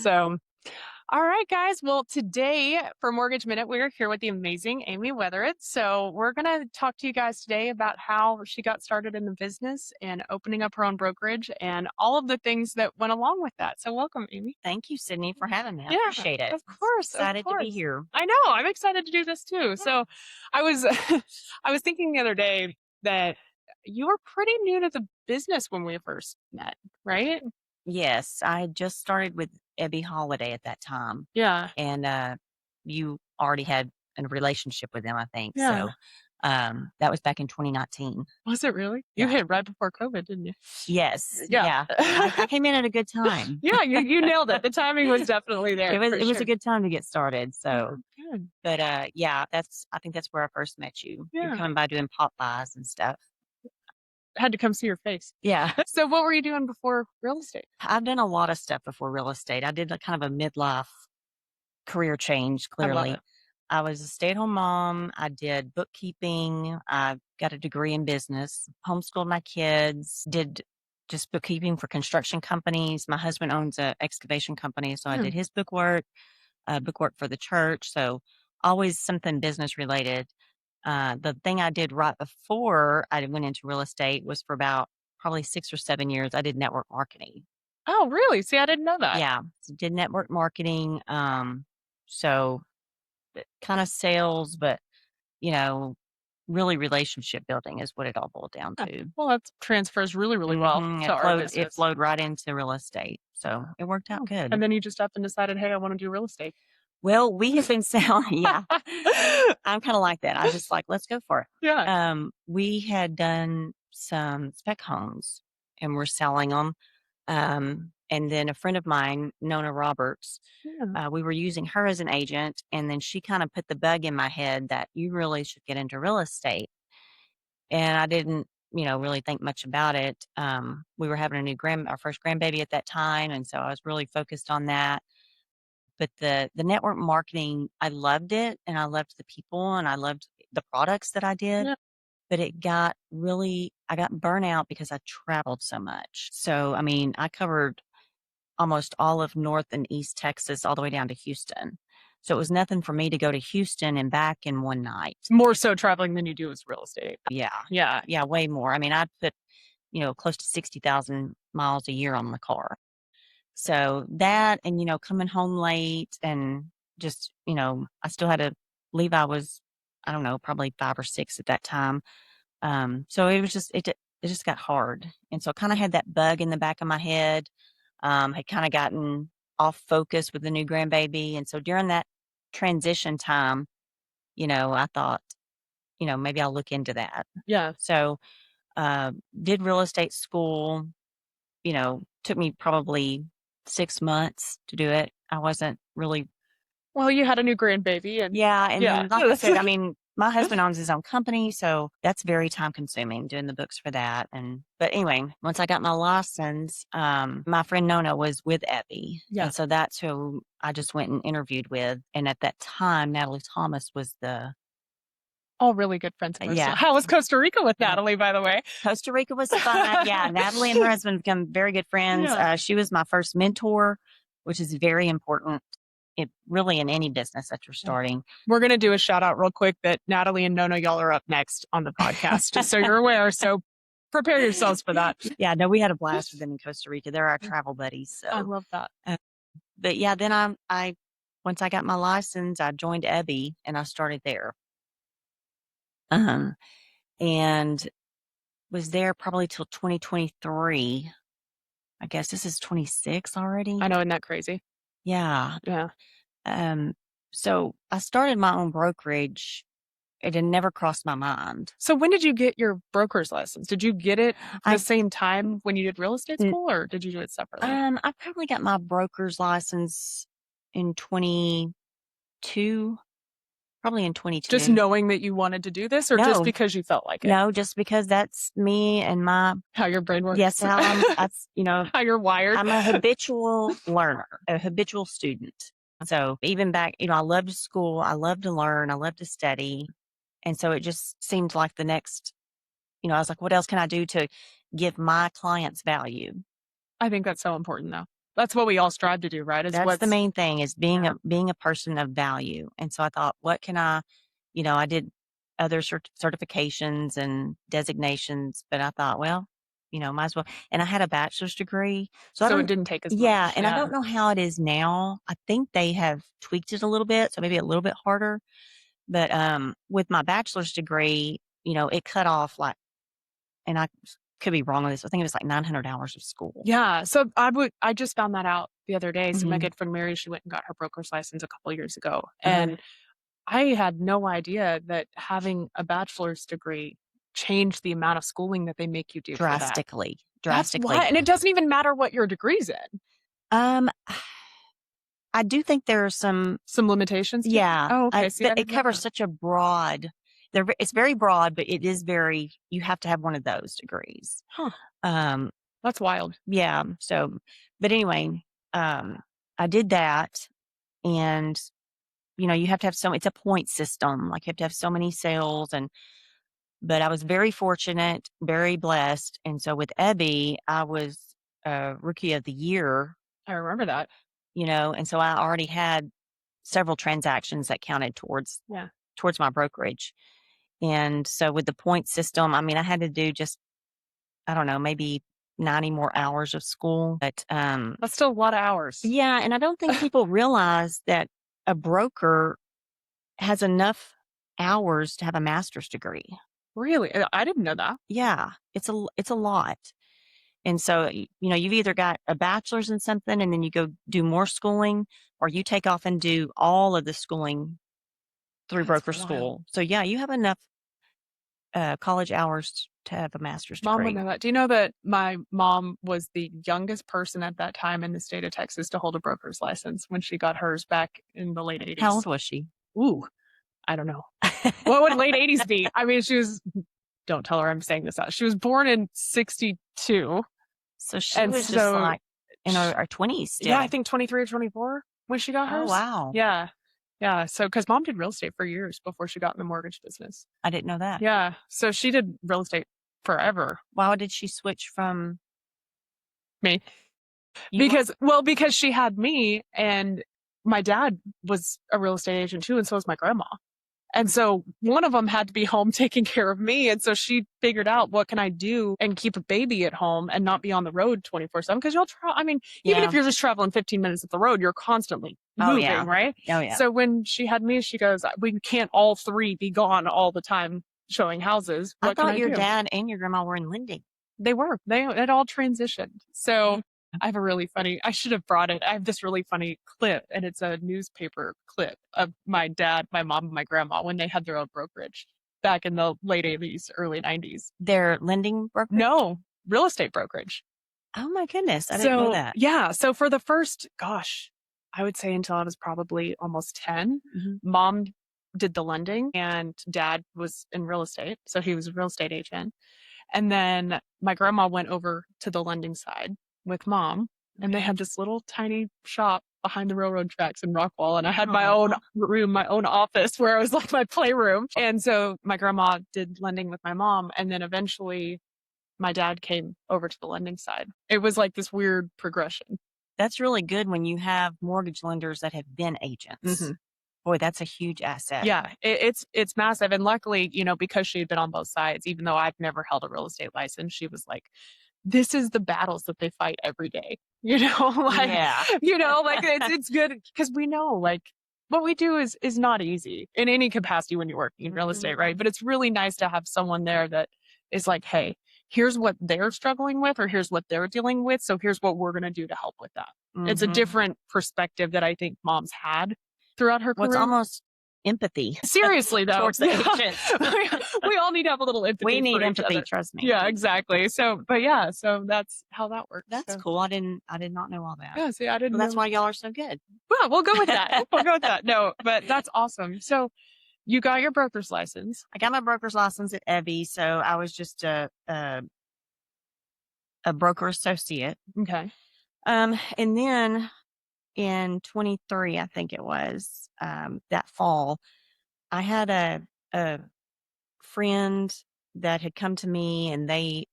So, all right, guys. Well, today for Mortgage Minute, we're here with the amazing Amy Weatheread. So, we're going to talk to you guys today about how she got started in the business and opening up her own brokerage and all of the things that went along with that. So, welcome, Amy. Thank you, Sidney, for having me. I Yeah, appreciate it. of course, of Excited to be course. here. I know. I'm excited to do this too. So, I was, I was thinking the other day that you were pretty new to the business when we first met, right? Yes, I had just started with Ebby Holiday at that time, Yeah. and you already had a relationship with them, I think. Yeah. So that was back in 2019. Was it really? You Yeah. hit right before COVID, didn't you? Yes. Yeah. Yeah. I came in at a good time. Yeah, you nailed it. The timing was definitely there. It was sure. a good time to get started. Yeah, So, good. but yeah, I think that's where I first met you. You're Yeah. coming by doing pop buys and stuff. Had to come see your face. Yeah. So what were you doing before real estate? I've done a lot of stuff before real estate. I did kind of a midlife career change, I love clearly. it. I was a stay-at-home mom. I did bookkeeping. I got a degree in business, homeschooled my kids, did just bookkeeping for construction companies. My husband owns an excavation company, so I did his bookwork for the church. So always something business related. The thing I did right before I went into real estate was for about probably 6 or 7 years. I did network marketing. Oh, really? See, I didn't know that. Yeah, so did network marketing. So kind of sales, but really relationship building is what it all boiled down to. Well, that transfers really, really well to our It business. flowed right into real estate. So it worked out good. And then you just up and decided, hey, I want to do real estate. Well, we have been selling. Yeah, I'm kind of like that. I just like, let's go for it. Yeah. We had done some spec homes and we're selling them. And then a friend of mine, Nona Roberts, Yeah. we were using her as an agent. And then she kind of put the bug in my head that you really should get into real estate. And I didn't, really think much about it. We were having our first grandbaby at that time. And so I was really focused on that. But the network marketing, I loved it and I loved the people and I loved the products that I did. Yeah. But I got burnout because I traveled so much. So, I mean, I covered almost all of North and East Texas, all the way down to Houston. So it was nothing for me to go to Houston and back in one night. More so traveling than you do as real estate. Yeah. Yeah. Yeah, way more. I mean, I'd put, close to 60,000 miles a year on the car. So that, and, coming home late and just, I still had to leave. I was, I don't know, probably 5 or 6 at that time. So it was it just got hard. And so I kind of had that bug in the back of my head. Had kind of gotten off focus with the new grandbaby. And so during that transition time, I thought, maybe I'll look into that. Yeah. So, did real estate school, took me probably 6 months to do it. I wasn't really. Well, you had a new grandbaby and Yeah. And yeah. then, like I said, I mean, my husband owns his own company, so that's very time consuming doing the books for that. But anyway, once I got my license, my friend Nona was with Ebby. Yeah. And so that's who I just went and interviewed with. And at that time, Natalie Thomas was all really good friends of ours. Yeah. How was Costa Rica with Natalie, by the way? Costa Rica was fun. Yeah. Natalie and her husband become very good friends. Yeah. She was my first mentor, which is very important. Really in any business that you're starting. We're going to do a shout out real quick that Natalie and Nona, y'all are up next on the podcast, just so you're aware. So prepare yourselves for that. Yeah, no, we had a blast with them in Costa Rica. They're our travel buddies. So. I love that. But yeah, then once I got my license, I joined Ebby and I started there. And was there probably till 2023. I guess this is 26 already. I know, isn't that crazy? Yeah. Yeah. So I started my own brokerage. It had never crossed my mind. So when did you get your broker's license? Did you get it the same time when you did real estate school, or did you do it separately? I probably got my broker's license in 22. Probably in 22. Just knowing that you wanted to do this, or just because you felt like it? No, just because that's me and how your brain works. Yes, that's how you're wired. I'm a habitual learner, a habitual student. So even back, I loved school, I loved to learn, I loved to study. And so it just seemed like the next, I was like, what else can I do to give my clients value? I think that's so important though. That's what we all strive to do, right? Is That's the what's main thing, is yeah. being a person of value. And so I thought, what can I did other certifications and designations, but I thought, well, might as well. And I had a bachelor's degree. So I So it don't, didn't take as yeah. much. And I Yeah. don't know how it is now. I think they have tweaked it a little bit. So maybe a little bit harder. But with my bachelor's degree, it cut off like, and I could be wrong on this. I think it was like 900 hours of school. Yeah. So I just found that out the other day. So my Hmm. good friend Mary, she went and got her broker's license a couple years ago. Uh-huh. And I had no idea that having a bachelor's degree changed the amount of schooling that they make you do for that. Drastically, That's why. drastically. And it doesn't even matter what your degree's in. Um, I do think there are some, Some limitations to it. yeah, Oh, okay. See, but I it didn't know covers that. such a broad. It's very broad, but it is very. You have to have one of those degrees. Huh. Um, That's wild. yeah. So, but anyway, um, I did that, and you have to have so. It's a point system. Like you have to have so many sales, and but I was very fortunate, very blessed, and so with Ebby, I was rookie of the year. I remember that. And so I already had several transactions that counted Yeah. towards my brokerage. And so with the point system, I mean, I had to do just, I don't know, maybe 90 more hours of school. But That's still a lot of hours. yeah, and I don't think people realize that a broker has enough hours to have a master's degree. Really? I didn't know that. Yeah, it's a lot. And so, you've either got a bachelor's in something and then you go do more schooling, or you take off and do all of the schooling through That's broker wild. school. So yeah, you have enough college hours to have a master's Mom would degree. know that. Do you know that my mom was the youngest person at that time in the state of Texas to hold a broker's license when she got hers back in the late How old 80s? was she? Ooh, I don't know. What would late 80s be? I mean, don't tell her I'm saying this out. She was born in 62. So she And was just so, like in her 20s yeah, I still. think 23 or 24 when she got Oh, hers. wow. Yeah. Yeah. So, because mom did real estate for years before she got in the mortgage business. I didn't know that. Yeah. So she did real estate forever. Why did she switch from Me. you? Because she had me and my dad was a real estate agent too, and so was my grandma. And so one of them had to be home taking care of me. And so she figured out what can I do and keep a baby at home and not be on the road 24/7. Because I mean, even Yeah. if you're just traveling 15 minutes up the road, you're constantly Oh, moving, yeah. right? Oh, yeah. So when she had me, she goes, we can't all three be gone all the time showing houses. I What can thought I your do? dad and your grandma were in lending. They were. It all transitioned. So Yeah. I should have brought it. I have this really funny clip, and it's a newspaper clip of my dad, my mom, and my grandma when they had their own brokerage back in the late 80s, early 90s. Their lending brokerage? No, real estate brokerage. Oh, my goodness. I didn't know that. Yeah. So for the first, gosh, I would say until I was probably almost 10, Mhm. mom did the lending and dad was in real estate. So he was a real estate agent. And then my grandma went over to the lending side with mom, and they Okay. had this little tiny shop behind the railroad tracks in Rockwall. And I had my Oh. own room, my own office where it was like my playroom. And so my grandma did lending with my mom. And then eventually my dad came over to the lending side. It was like this weird progression. That's really good when you have mortgage lenders that have been agents. Mhm. Boy, that's a huge asset. Yeah, it's massive. And luckily, because she had been on both sides, even though I've never held a real estate license, she was like, this is the battles that they fight every day. Like, Yeah. like it's good because we know like what we do is not easy in any capacity when you're working in real estate, right? But it's really nice to have someone there that is like, hey, here's what they're struggling with, or here's what they're dealing with. So here's what we're gonna do to help with that. It's a Mhm. different perspective that I think mom's had throughout her Well, it's career. almost empathy Seriously, though. towards the Yeah. agents. We all need to have a little empathy We for need each empathy, other. trust me. Yeah, exactly. So that's how that works. That's So, cool. I did not know all that. yeah, see, I didn't Well, that's know. why y'all are so good. Well, we'll go with that. We'll go with that. No, but that's awesome. So you got your broker's license. I got my broker's license at Evie, so I was just a broker associate. Okay. And then in 23, I think it was, that fall, I had a friend that had come to me, and they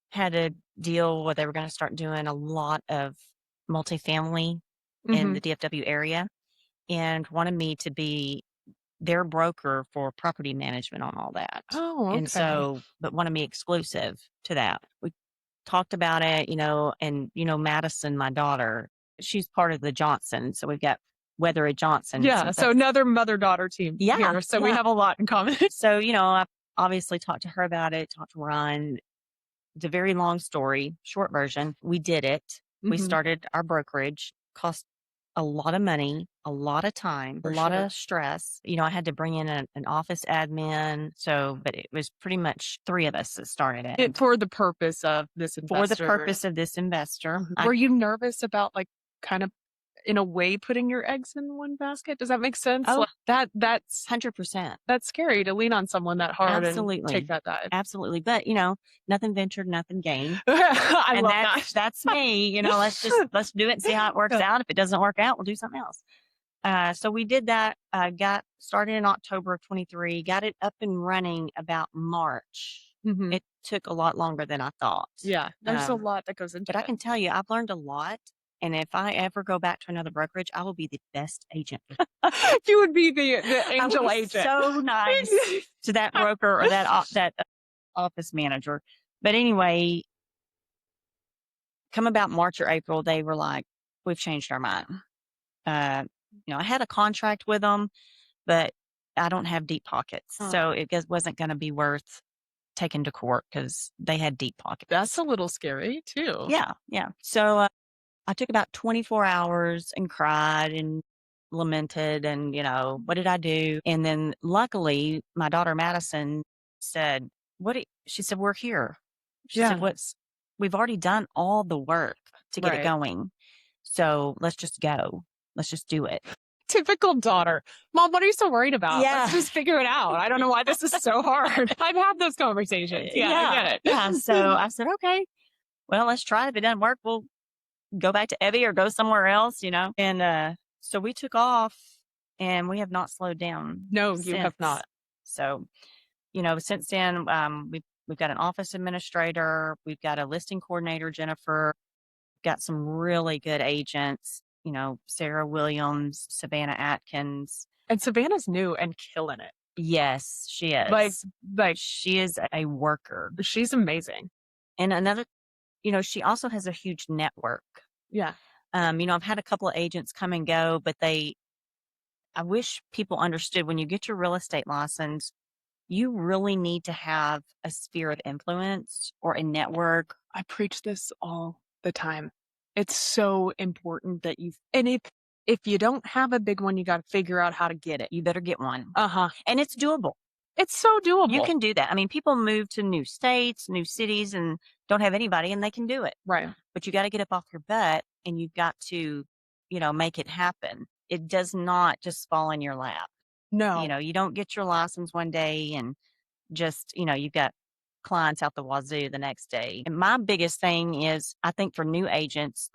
had a deal where they were going to start doing a lot of multifamily in Hmm. the DFW area and wanted me to be their broker for property management on all that. Oh, And okay. so, but wanted me exclusive to that. We talked about it, and, Madison, my daughter, she's part of the Johnson. So we've got Weatheread Johnson. So Yeah. So another mother-daughter team yeah, here. So we yeah. have a lot in common. So, I obviously talked to her about it, talked to Ron. It's a very long story, short version. We did it. We Hmm. started our brokerage, cost a lot of money, a lot of time, a For lot sure. of stress. I had to bring in an office admin. So, but it was pretty much three of us that started it. It for the purpose of this For the investor. purpose of this investor, Were you nervous about, like, kind of, in a way, putting your eggs in one basket? Does that make sense? oh, Like, that's 100%. that's scary to lean on someone that hard and take Absolutely. that dive. Absolutely. But, nothing ventured, nothing gained. I And love that's me. Let's do it and see how it works that. out. If it doesn't work out, we'll do something else. So we did that, got started in October of 23, got it up and running about March. Mhm. It took a lot longer than I thought. Yeah, there's a Um, lot that goes into but I it. can tell you, I've learned a lot. And if I ever go back to another brokerage, I will be the best agent. You would be the I will angel be agent. so nice to that broker or that office manager. But anyway, come about March or April, they were like, "We've changed our mind." Uh, I had a contract with them, but I don't have deep pockets, Oh, so wasn't going to be worth taking to court because they had deep that's pockets. a little scary too. Yeah, yeah. So I took about 24 hours and cried and lamented, and what did I do? And then luckily, my daughter Madison said, She said, "We're here." She said, Yeah, "What's? We've already done all the work to get it right. going, so let's just go. Let's just do it." Typical daughter. Mom, what are you so worried about? Yeah. Let's just figure it out. I don't know why this is so hard. I've had those conversations. Yeah, I Yeah, get yeah. So it. I said, "Okay, well, let's try it. If it doesn't work, we'll go back to Evie or go somewhere else." And so we took off, and we have not slowed down No, you have since. not. So, since then, we've got an office administrator, we've got a listing coordinator, Jennifer, got some really good agents, Sarah Williams, Savannah Atkins. And Savannah's new and killing it. Yes, she Like is. like She is a worker. she's amazing. And another, she also has a huge network. Yeah. I've had a couple of agents come and go, but I wish people understood when you get your real estate license, you really need to have a sphere of influence or a network. I preach this all the time. It's so important that if you don't have a big one, you got to figure out how to get it. You better get one. Uh-huh. And it's doable. It's so doable. You can do that. I mean, people move to new states, new cities, and don't have anybody, and they can do it. Right. But you got to get up off your butt and you've got to, make it happen. It does not just fall in your lap. No. You don't get your license one day and just, you've got clients out the wazoo the next day. And my biggest thing is, I think for new agents,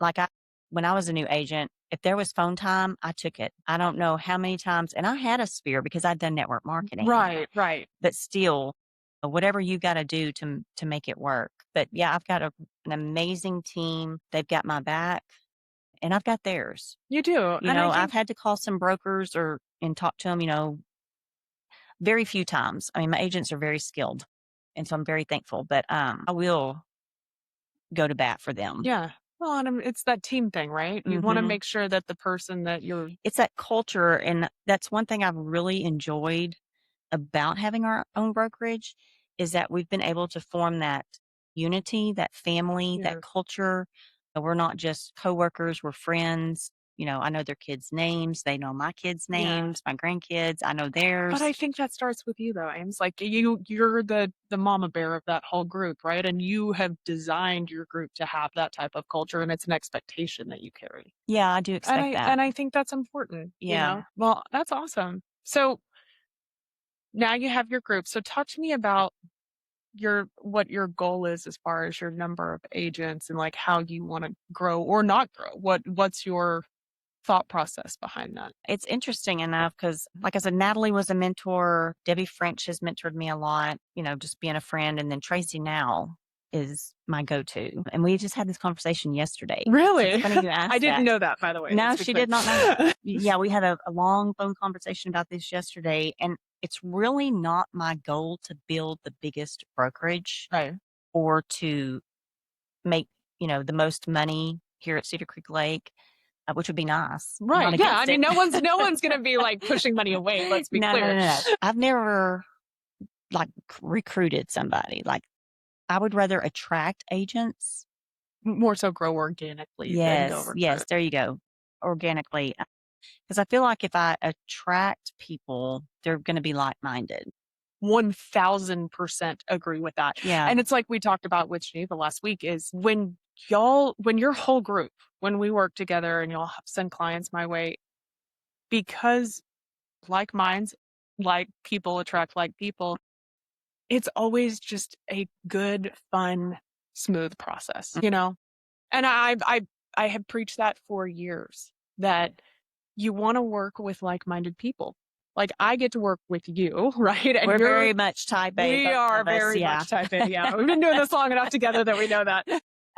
when I was a new agent, if there was phone time, I took it. I don't know how many times, and I had a sphere because I'd done network marketing. Right, right. But still, whatever you got to do to make it work. But yeah, I've got an amazing team. They've got my back, and I've got theirs. You do. And I I've think had to call some brokers and talk to them, very few times. I mean, my agents are very skilled, and so I'm very thankful, but I will go to bat for them. yeah. Well, and it's that team thing, right? You want to Mhm. make sure that the person that you're It's that culture, and that's one thing I've really enjoyed about having our own brokerage is that we've been able to form that unity, that family, Yeah. that culture. We're not just coworkers, we're friends. I know their kids' names, they know my kids' Yeah. names, my grandkids, I know theirs. But I think that starts with you though, Ames. Like you're the mama bear of that whole group, right? And you have designed your group to have that type of culture and it's an expectation that you carry. Yeah, I do And expect that. I think that's important, Yeah. Well, that's awesome. So now you have your group. So talk to me about what your goal is as far as your number of agents and like how you want to grow or not grow. What's your thought process behind that? It's interesting enough because, like I said, Natalie was a mentor. Debbie French has mentored me a lot, just being a friend. And then Tracy now, is my go-to. And we just had this conversation yesterday. So Really? it's funny you asked I didn't that. know that, by the way. No, Let's be she clear. did not know that. Yeah, we had a long phone conversation about this yesterday, and it's really not my goal to build the biggest brokerage Right. or to make, the most money here at Cedar Creek Lake, which would be nice. I'm Right. not Yeah. I against mean, it. no one's gonna be like pushing money away. Let's be No, no, clear. no, no. I've never like recruited somebody. Like I would rather attract agents. More so grow organically than go Yes, recruit. there you go. Organically. Because I feel like if I attract people, they're going to be like-minded. 1000% agree with that. Yeah. And it's like we talked about with Geneva last week is when your whole group, when we work together and y'all send clients my way, because like minds, like people attract like people, it's always just a good, fun, smooth process, you know? And I have preached that for years that you want to work with like-minded people. Like I get to work with you, right? And We're very much type A, we both are of us. very Yeah. much type A. Yeah. We've been doing this long enough together that we know that.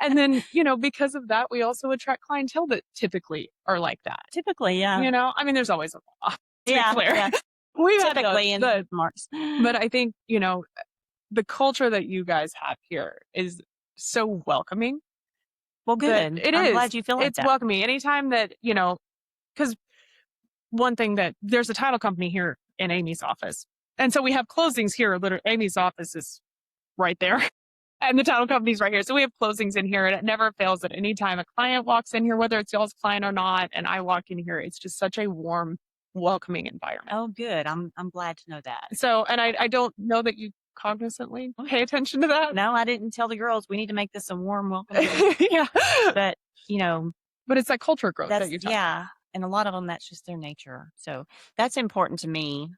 And then, because of that, we also attract clientele that typically are like that. Typically, yeah. I mean, there's always a law, to be clear. Yeah. We've had Typically in the marks. but I think, the culture that you guys have here is so welcoming. Well, That good. it I'm is. glad you feel like It's that. welcoming. Anytime that, because one thing that there's a title company here in Amy's office. And so we have closings here. Literally, Amy's office is right there. And the title company's right here. So we have closings in here, and it never fails that anytime a client walks in here, whether it's y'all's client or not, and I walk in here, it's just such a warm, welcoming environment. Oh, good. I'm glad to know that. So, and I don't know that you cognizantly pay attention to that. No, I didn't tell the girls we need to make this a warm welcome. Yeah. But, But it's that culture growth that you talk about. yeah. And a lot of them, that's just their nature. So that's important to me,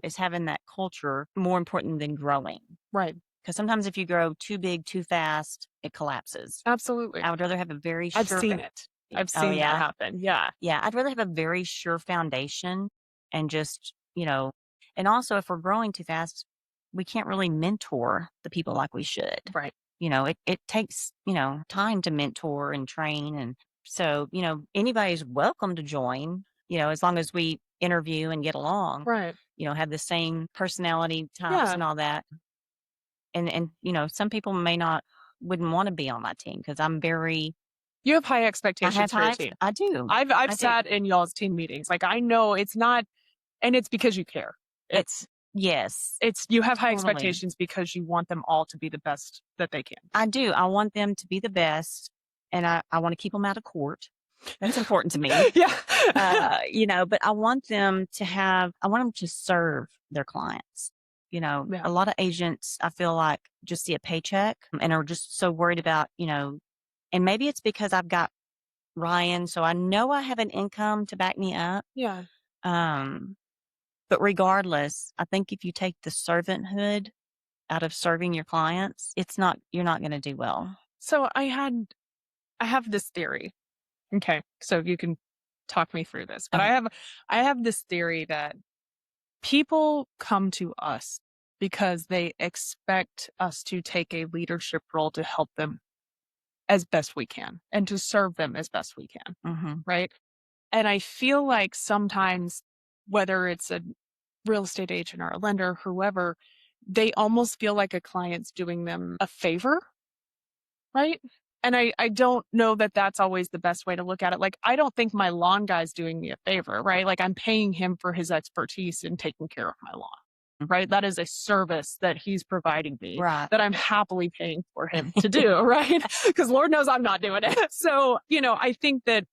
is having that culture more important than growing. Right. Because sometimes if you grow too big, too fast, it collapses. Absolutely. I would rather have a very I've sure. seen it. I've Oh, seen yeah. that happen. Yeah. Yeah. I'd rather have a very sure foundation and just, and also if we're growing too fast, we can't really mentor the people like we should. Right. It takes, time to mentor and train. And so, anybody's welcome to join, as long as we interview and get along, Right. have the same personality types Yeah. and all that. And, some people wouldn't want to be on my team because I'm very. You have high I expectations have for your high. team. I do. I've I do. sat in y'all's team meetings. Like I know it's not, and it's because you care. Yes. It's you have high Totally. expectations because you want them all to be the best that they can. I do. I want them to be the best, and I want to keep them out of court. That's important to me. Yeah. But I want them to serve their clients. Yeah. A lot of agents, I feel like, just see a paycheck and are just so worried about, and maybe it's because I've got Ryan, so I know I have an income to back me up. Yeah. But regardless, I think if you take the servanthood out of serving your clients, you're not going to do well. So I have this theory. Okay. So you can talk me through this. But I have this theory that people come to us because they expect us to take a leadership role to help them as best we can and to serve them as best we can. Mm-hmm. Right. And I feel like sometimes, whether it's a real estate agent or a lender, whoever, they almost feel like a client's doing them a favor. Right. And I don't know that that's always the best way to look at it. Like, I don't think my lawn guy's doing me a favor, right? Like, I'm paying him for his expertise in taking care of my lawn, right? That is a service that he's providing me, Right. that I'm happily paying for him to do, right? Because Lord knows I'm not doing it. So, I think that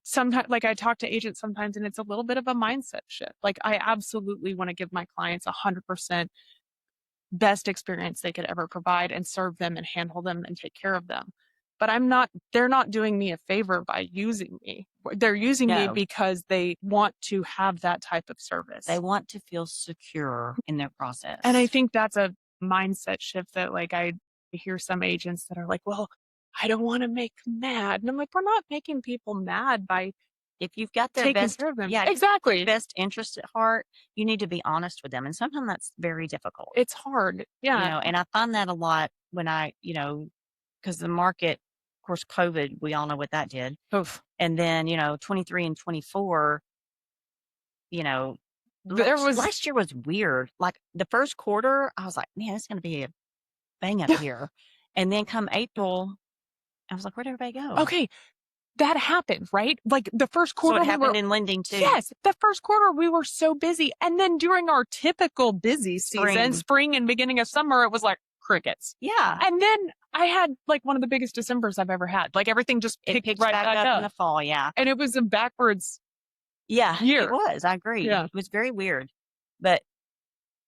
sometimes, like, I talk to agents sometimes, and it's a little bit of a mindset shift. Like, I absolutely want to give my clients 100% best experience they could ever provide and serve them and handle them and take care of them. But they're not doing me a favor by using me. They're using me because they want to have that type of service. They want to feel secure in their process. And I think that's a mindset shift that, like, I hear some agents that are like, well, I don't want to make them mad. And I'm like, we're not making people mad by if you've got their taking best, care of them. yeah, Exactly. best interest at heart, you need to be honest with them. And sometimes that's very difficult, It's hard. Yeah. and I find that a lot when because the market, of course, COVID, we all know what that did. Oof. And then, 23 and 24, you know, There was last year was weird. Like the first quarter, I was like, man, it's going to be a bang up here. And then come April, I was like, where'd everybody go? okay. That happened, right? Like the first So quarter it we happened were in lending too. yes, the first quarter we were so busy. And then during our typical busy season, spring and beginning of summer, it was like crickets. Yeah. And then I had like one of the biggest Decembers I've ever had. Like everything just It picked picks right back up in the fall. Yeah. And it was a backwards Yeah, it year. was. I agree. Yeah. It was very weird. But,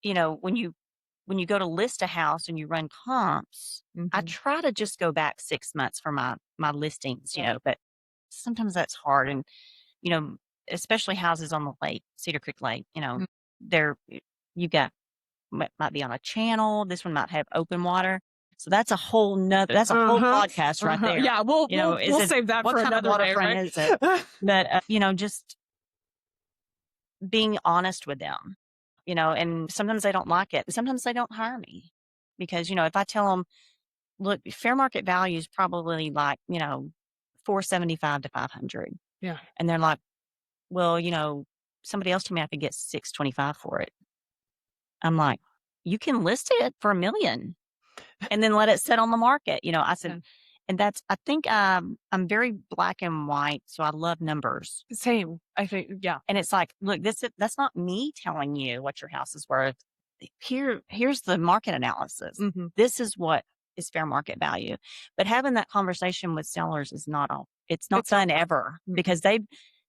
when you go to list a house and you run comps, I Mhm. try to just go back 6 months for my listings, Yeah. but sometimes that's hard. And, you know, especially houses on the lake, Cedar Creek Lake, Mm. they're, you got, might be on a channel. This one might have open water. So that's a whole that's a whole Uh-huh. podcast right there. Yeah, we'll Is it, save that what for kind of another day, waterfront right? is it? But, just being honest with them, and sometimes they don't like it. Sometimes they don't hire me because, if I tell them, look, fair market value is probably like, 475 to 500. Yeah. And they're like, well, somebody else told me I could get 625 for it. I'm like, you can list it for $1 million and then let it sit on the market. I said, Yeah. and I think, I'm very black and white. So I love numbers. Same. I think, yeah. And it's like, look, that's not me telling you what your house is worth. Here's the market analysis. Mhm. This is what is fair market value. But having that conversation with sellers is it's not It's not fun fun. ever because they're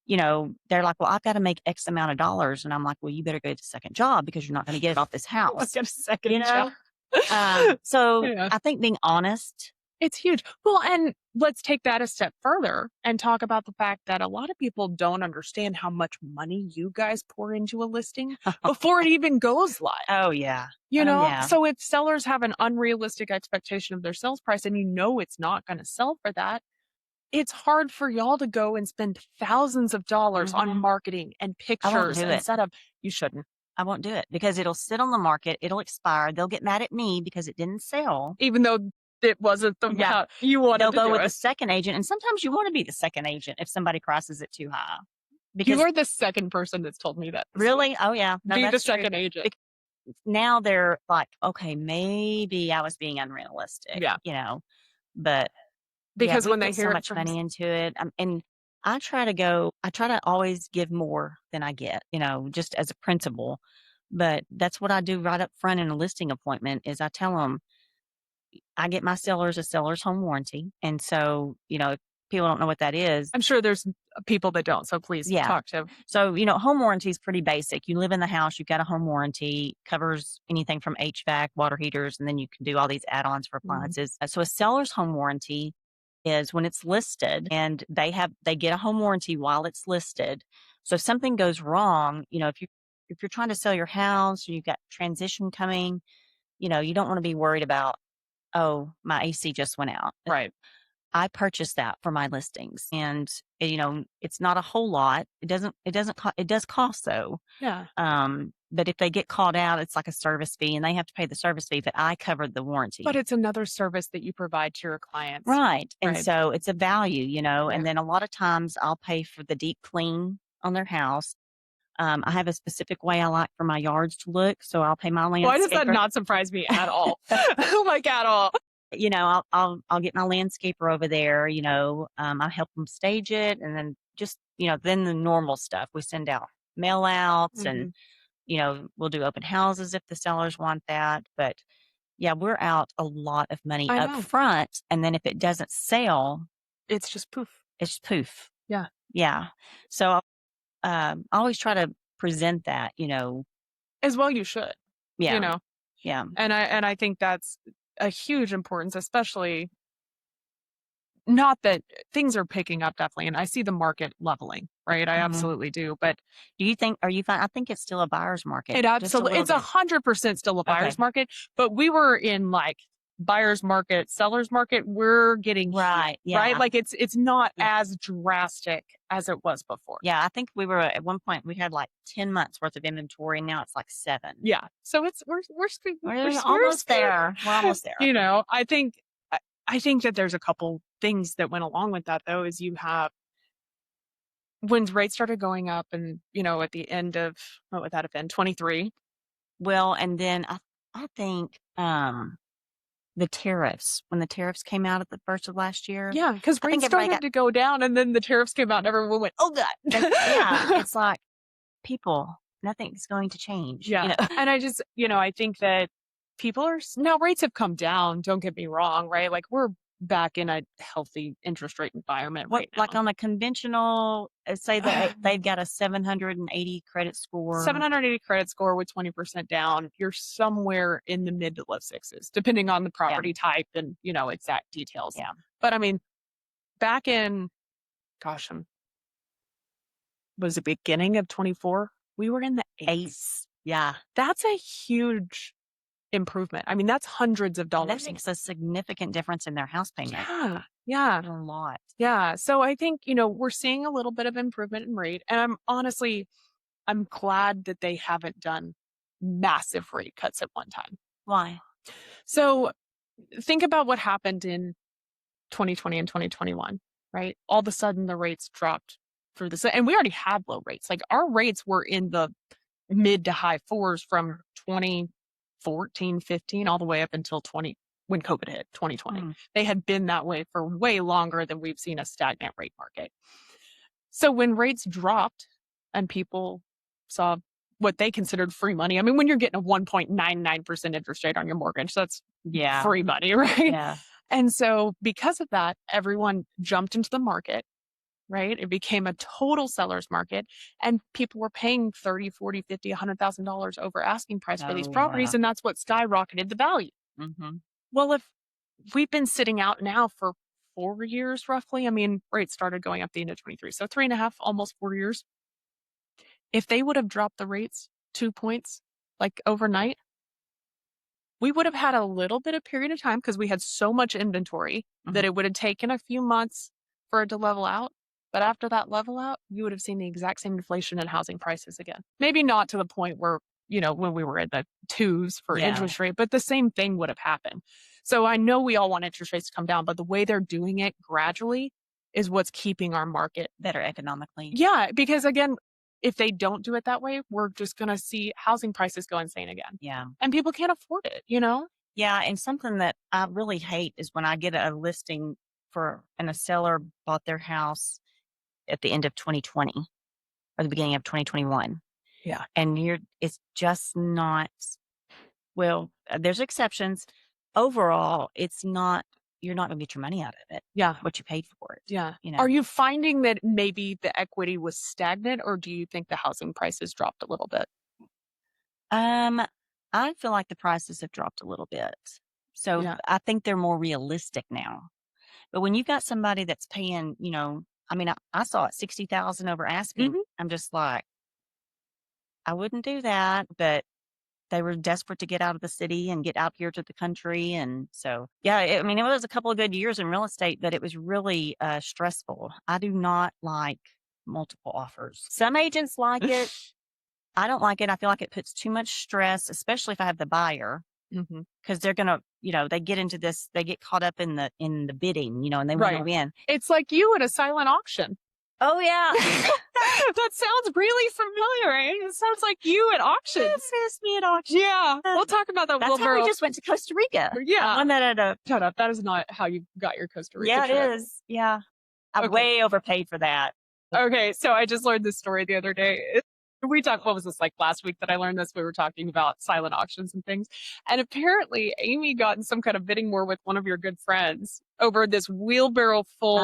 like, well, I've got to make X amount of dollars. And I'm like, well, you better go to the second job because you're not going to get it off this Let's house. get a second You know? job. So Yeah. I think being honest. It's huge. Well, and let's take that a step further and talk about the fact that a lot of people don't understand how much money you guys pour into a listing before it even goes live. Oh yeah. Oh, yeah. So if sellers have an unrealistic expectation of their sales price and it's not going to sell for that, it's hard for y'all to go and spend thousands of dollars on marketing and pictures do and it. setup. You shouldn't. I won't do it because it'll sit on the market. It'll expire. They'll get mad at me because it didn't sell. Even though it wasn't the route you wanted They'll to go do with it. the second agent. And sometimes you want to be the second agent if somebody prices it too high. You are the second person that's told me that. Really? Oh yeah. No, Be the that's true. second agent. Now they're like, okay, maybe I was being unrealistic. Yeah. But Because we when they put hear so it much from money into it, and I try to always give more than I get, just as a principle. But that's what I do right up front in a listing appointment is I tell them I get my sellers a seller's home warranty. And so, if people don't know what that is. I'm sure there's people that don't, so please talk to. So, home warranty is pretty basic. You live in the house, you've got a home warranty, covers anything from HVAC, water heaters, and then you can do all these add-ons for appliances. So a seller's home warranty is when it's listed and they get a home warranty while it's listed. So if something goes wrong, if you're trying to sell your house or you've got transition coming, you don't want to be worried about, oh, my AC just went out. Right. I purchased that for my listings and it's not a whole lot. It does cost though. Yeah. But if they get called out, it's like a service fee and they have to pay the service fee, but I covered the warranty. But it's another service that you provide to your clients. Right. And so it's a value, and then a lot of times I'll pay for the deep clean on their house. I have a specific way I like for my yards to look. So I'll pay my landscaper. Why does that not surprise me at all? Like at all. I'll get my landscaper over there, I help them stage it. And then just, then the normal stuff, we send out mail outs and, we'll do open houses if the sellers want that. But yeah, we're out a lot of money up front. And then if it doesn't sell, it's just poof. It's just poof. Yeah. Yeah. So I always try to present that, as well you should. Yeah. Yeah. And I think that's a huge importance, especially not that things are picking up definitely. And I see the market leveling, right? I absolutely do. But do you think, are you fine? I think it's still a buyer's market. It absolutely, it's 100% still a buyer's market, but we were in like buyer's market, seller's market, we're getting heat, Right. right? Yeah. Like it's not Yeah. as drastic as it was before. Yeah. I think we were at one point, we had like 10 months worth of inventory. And now it's like 7. Yeah. So We're almost there. We're almost there. You know, I think that there's a couple things that went along with that though, is you have when rates started going up and, you know, at the end of what would that have been, 23? Well, and then I think the tariffs, when the tariffs came out at the first of last year. Yeah, because I think rates everybody started to go down and then the tariffs came out and everyone went, oh God. yeah, it's like people, nothing's going to change. Yeah. You know? And I just, you know, I think that people are now rates have come down. Don't get me wrong, right? Like we're back in a healthy interest rate environment What, right now. like on a conventional, say that they've got a 780 credit score. 780 credit score with 20% down, you're somewhere in the mid to low sixes, depending on the property type and, you know, exact details. Yeah. But I mean, back in, gosh, was the beginning of 24, we were in the eights. Yeah. That's a huge improvement. I mean, that's hundreds of dollars. That makes a significant difference in their house payment. Yeah. Yeah. A lot. Yeah. So I think, you know, we're seeing a little bit of improvement in rate. And I'm glad that they haven't done massive rate cuts at one time. Why? So think about what happened in 2020 and 2021, right? All of a sudden the rates dropped through the, and we already had low rates. Like our rates were in the mid to high fours from 2014, 15, all the way up until when COVID hit 2020. They had been that way for way longer than we've seen a stagnant rate market. So when rates dropped and people saw what they considered free money, I mean, when you're getting a 1.99% interest rate on your mortgage, that's free money, right? Yeah. And so because of that, everyone jumped into the market, right? It became a total seller's market and people were paying $30, $40, $50, $100,000 over asking price for these properties. Wow. And that's what skyrocketed the value. Mm-hmm. Well, if we've been sitting out now for 4 years, roughly, I mean, rates started going up the end of 23. So 3.5, almost 4 years. If they would have dropped the rates 2 points, like overnight, we would have had a little bit of period of time because we had so much inventory that it would have taken a few months for it to level out. But after that level out, you would have seen the exact same inflation in housing prices again. Maybe not to the point where, you know, when we were in the 2s for interest rate, but the same thing would have happened. So I know we all want interest rates to come down, but the way they're doing it gradually is what's keeping our market better economically. Yeah, because again, if they don't do it that way, we're just going to see housing prices go insane again. Yeah. And people can't afford it, you know? Yeah. And something that I really hate is when I get a listing and a seller bought their house at the end of 2020 or the beginning of 2021. Yeah. And it's just not, well, there's exceptions. Overall, you're not going to get your money out of it. Yeah. What you paid for it. Yeah. You know? Are you finding that maybe the equity was stagnant or do you think the housing prices dropped a little bit? I feel like the prices have dropped a little bit. So I think they're more realistic now. But when you've got somebody that's paying, you know, I mean, I saw it 60,000 over asking. I'm just like, I wouldn't do that, but they were desperate to get out of the city and get out here to the country. And so, yeah, I mean, it was a couple of good years in real estate, but it was really stressful. I do not like multiple offers. Some agents like it. I don't like it. I feel like it puts too much stress, especially if I have the buyer, because they're going to, you know, they get into this, they get caught up in the bidding, you know, and they want to win. It's like you at a silent auction. Oh, yeah. That sounds really familiar. Right? It sounds like you at auctions. It's me at auctions. Yeah. We'll talk about that. That's how we just went to Costa Rica. Yeah. I won that at Shut up. That is not how you got your Costa Rica trip. Yeah, it is. Yeah. I way overpaid for that. Okay. So I just learned this story the other day. What was this, like last week that I learned this? We were talking about silent auctions and things. And apparently Amy got in some kind of bidding war with one of your good friends over this wheelbarrow full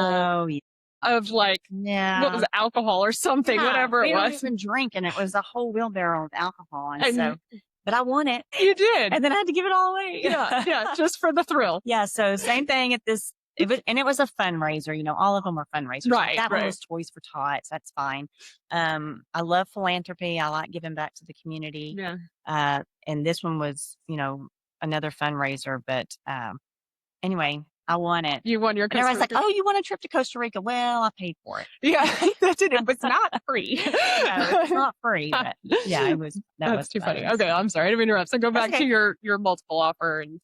of like, what was it, alcohol or something, whatever it was. We didn't even drink, and it was a whole wheelbarrow of alcohol. And so, but I won it. You did. And then I had to give it all away. Yeah, just for the thrill. Yeah, so same thing at this. It was a fundraiser, you know, all of them were fundraisers. Right. That one was Toys for Tots. That's fine. I love philanthropy. I like giving back to the community. Yeah. And this one was, you know, another fundraiser, but anyway, I won it. You won your And Costa everybody's like, Rica. "Oh, you won a trip to Costa Rica." Well, I paid for it. Yeah, that's it. It was not free. No, it was not free, but yeah, that was That's too funny. funny. Okay, I'm sorry. I didn't interrupt. So go That's back to okay. your multiple offer and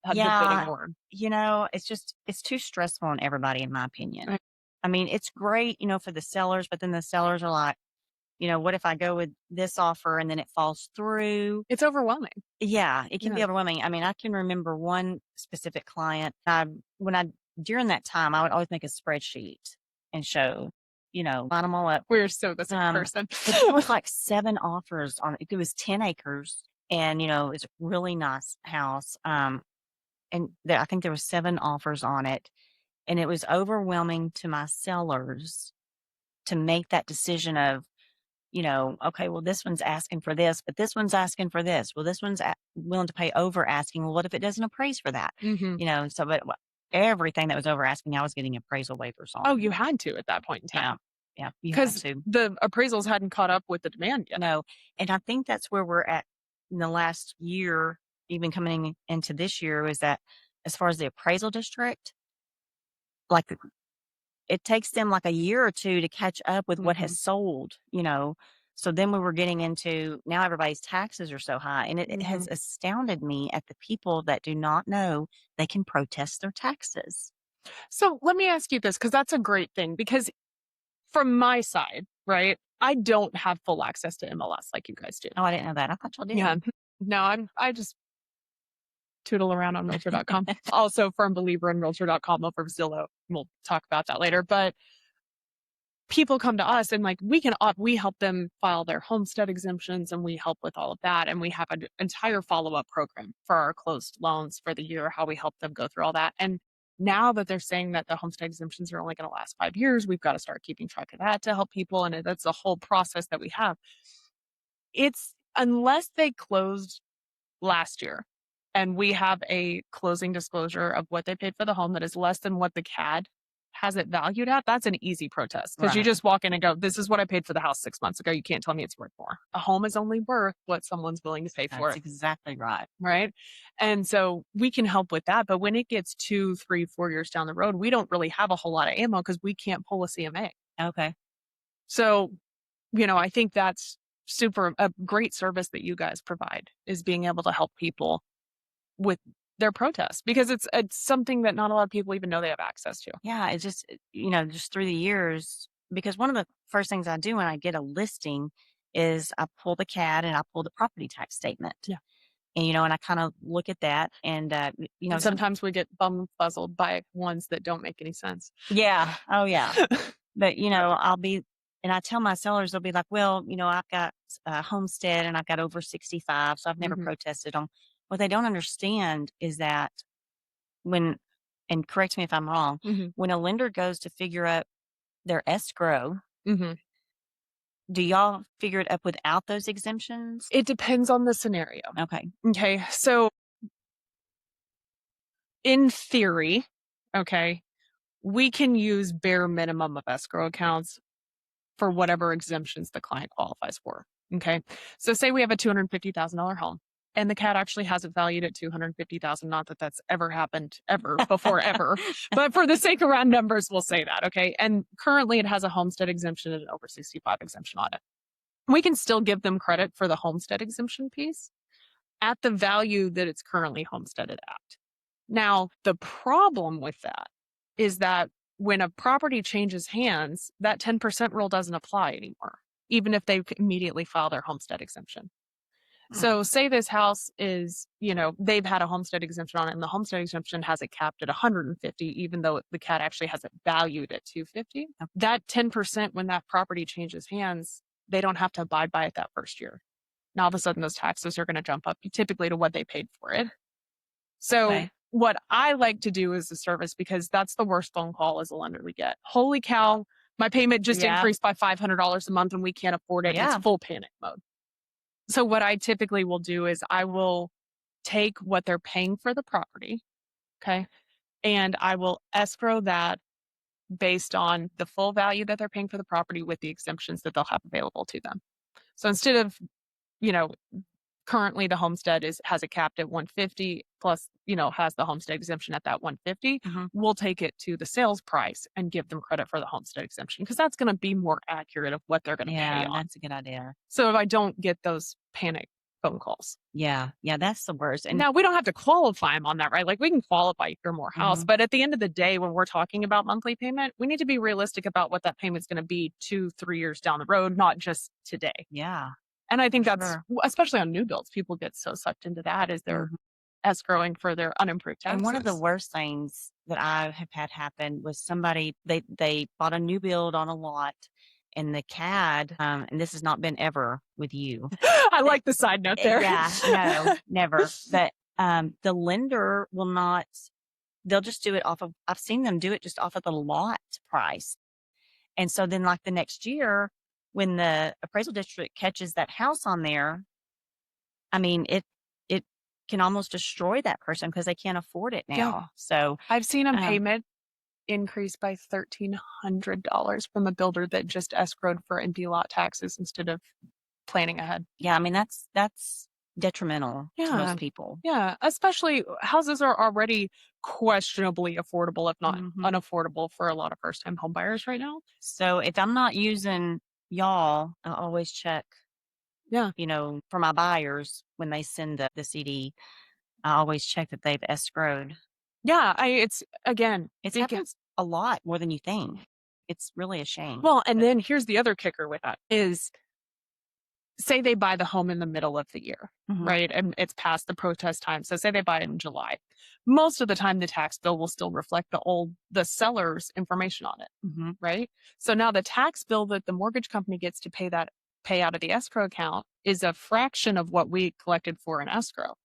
had the bidding Yeah, war. it's too stressful on everybody, in my opinion. Right. I mean, it's great, for the sellers, but then the sellers are like, what if I go with this offer and then it falls through? It's overwhelming. Yeah, it can Yeah. be overwhelming. I mean, I can remember one specific client. When I during that time, I would always make a spreadsheet and show, line them all up. We're so the same person. But there was like 7 offers on it. It was 10 acres, and it's a really nice house. And I think there was 7 offers on it, and it was overwhelming to my sellers to make that decision of, okay, well, this one's asking for this, but this one's asking for this. Well, this one's willing to pay over asking. Well, what if it doesn't appraise for that? Hmm. So, but everything that was over asking, I was getting appraisal waivers on. Oh, you had to at that point in Yeah. time. Yeah. You had Because to. the appraisals hadn't caught up with the demand yet. No. And I think that's where we're at in the last year, even coming into this year, is that as far as the appraisal district, like it takes them like a year or 2 to catch up with what Mhm. has sold. So then we were getting into now everybody's taxes are so high. And it has Mhm. astounded me at the people that do not know they can protest their taxes. So let me ask you this, because that's a great thing. Because from my side, right, I don't have full access to MLS like you guys do. Oh, I didn't know that. I thought y'all Yeah. did. No, I just tootle around on realtor.com. Also firm believer in realtor.com over Zillow. We'll talk about that later. But people come to us and like we help them file their homestead exemptions and we help with all of that. And we have an entire follow-up program for our closed loans for the year, how we help them go through all that. And now that they're saying that the homestead exemptions are only going to last 5 years, we've got to start keeping track of that to help people. And that's a whole process that we have. It's unless they closed last year and we have a closing disclosure of what they paid for the home that is less than what the CAD has it valued at, that's an easy protest because you Right. just walk in and go, this is what I paid for the house 6 months ago. You can't tell me it's worth more. A home is only worth what someone's willing to pay for That's it. exactly right. Right. And so we can help with that. But when it gets 2, 3, 4 years down the road, we don't really have a whole lot of ammo because we can't pull a CMA. Okay. So, I think that's a great service that you guys provide is being able to help people with their protests because it's something that not a lot of people even know they have access to. Yeah. It's just, just through the years, because one of the first things I do when I get a listing is I pull the CAD and I pull the property tax statement. Yeah. And I kind of look at that and, And sometimes we get bum-fuzzled by ones that don't make any sense. yeah. Oh, yeah. But, and I tell my sellers, they'll be like, well, I've got a homestead and I've got over 65, so I've never Mhm, protested them. What they don't understand is that when, and correct me if I'm wrong, mhm, when a lender goes to figure out their escrow, mhm. do y'all figure it up without those exemptions? It depends on the scenario. Okay. Okay, so in theory, okay, we can use bare minimum of escrow accounts for whatever exemptions the client qualifies for. Okay. So say we have a $250,000 home and the cat actually has it valued at 250,000. Not that that's ever happened ever before ever, but for the sake of round numbers, we'll say that. Okay. And currently it has a homestead exemption and an over 65 exemption on it. We can still give them credit for the homestead exemption piece at the value that it's currently homesteaded at. Now, the problem with that is that when a property changes hands, that 10% rule doesn't apply anymore, even if they immediately file their homestead exemption. Mm, So, say this house is, they've had a homestead exemption on it, and the homestead exemption has it capped at 150, even though the CAT actually has it valued at 250. okay. That 10%, when that property changes hands, they don't have to abide by it that first year. Now, all of a sudden, those taxes are going to jump up typically to what they paid for it. So Okay. what I like to do as a service, because that's the worst phone call as a lender we get. Holy cow, my payment just Yeah. increased by $500 a month and we can't afford it. And Yeah. it's full panic mode. So what I typically will do is I will take what they're paying for the property, okay, and I will escrow that based on the full value that they're paying for the property with the exemptions that they'll have available to them. So instead of, you know, currently the homestead has it capped at 150 plus, has the homestead exemption at that 150. Mhm. We'll take it to the sales price and give them credit for the homestead exemption because that's going to be more accurate of what they're going to pay Yeah, on. that's a good idea. So if I don't get those panic phone calls. Yeah, yeah, that's the worst. And Now we don't have to qualify them on that, right? Like we can qualify for more house, Mhm. but at the end of the day, when we're talking about monthly payment, we need to be realistic about what that payment's going to be 2, 3 years down the road, not just today. Yeah, And I think for that's sure. especially on new builds, people get so sucked into that as they're Mhm. escrowing for their unimproved And one of the taxes. worst things that I have had happen was somebody they bought a new build on a lot, and the CAD, and this has not been ever with you. I They like the side note there. Yeah, no, never. But, the lender will not they'll just do it off of I've seen them do it just off of the lot price. And so then, like, the next year, when the appraisal district catches that house on there, I mean, it can almost destroy that person because they can't afford it Yeah. now. So, I've seen a um payment increase by $1,300 from a builder that just escrowed for empty lot taxes instead of planning ahead. yeah, I mean, that's detrimental to those Yeah. people. Yeah. Especially houses are already questionably affordable, if not Mhm. unaffordable for a lot of first time home buyers right now. So, if I'm not using y'all, I always check, Yeah. for my buyers when they send the CD, I always check that they've escrowed. Yeah. It's again, It because happens a lot more than you think. It's really a shame. well, and But then here's the other kicker with that is say they buy the home in the middle of the year, Mhm, right? And it's past the protest time. So say they buy it in July. Most of the time the tax bill will still reflect the seller's information on it, mhm. right? So now the tax bill that the mortgage company gets to pay out of the escrow account is a fraction of what we collected for an escrow.